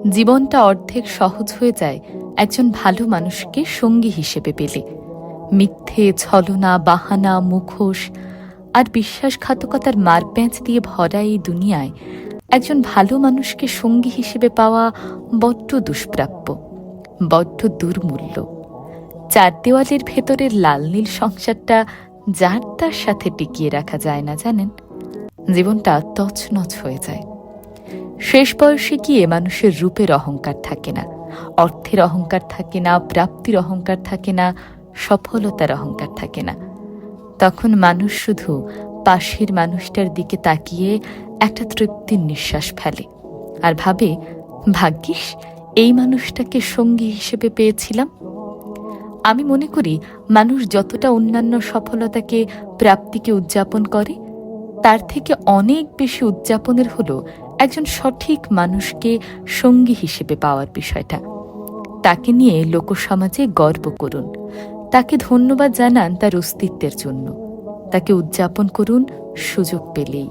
জীবনটা অর্ধেক সহজ হয়ে যায় একজন ভালো মানুষকে সঙ্গী হিসেবে পেলে। মিথ্যে, ছলনা, বাহানা, মুখোশ আর বিশ্বাসঘাতকতার মারপ্যাঁচ দিয়ে ভরা এই দুনিয়ায় একজন ভালো মানুষকে সঙ্গী হিসেবে পাওয়া বড্ড দুষ্প্রাপ্য, বড্ড দুর্মূল্য। চার দেওয়ালের ভেতরের লাল নীল সংসারটা যার তার সাথে টিকিয়ে রাখা যায় না, জানেন। জীবনটা তছনছ হয়ে যায়। শেষ বয়সে গিয়ে মানুষের রূপের অহংকার থাকে না, অর্থের অহংকার থাকে না, প্রাপ্তির অহংকার থাকে না, সফলতার অহংকার থাকে না। তখন মানুষ শুধু পাশের মানুষটার দিকে তাকিয়ে একটা তৃপ্তির নিঃশ্বাস ফেলে আর ভাবে, ভাগ্যিস এই মানুষটাকে সঙ্গী হিসেবে পেয়েছিলাম। আমি মনে করি মানুষ যতটা অন্যান্য সফলতাকে, প্রাপ্তিকে উদযাপন করে, তার থেকে অনেক বেশি উদযাপনের হলো একজন সঠিক মানুষকে সঙ্গী হিসেবে পাওয়ার বিষয়টা। তাকে নিয়ে লোকসমাজে গর্ব করুন, তাকে ধন্যবাদ জানান তার অস্তিত্বের জন্য, তাকে উদযাপন করুন সুযোগ পেলেই।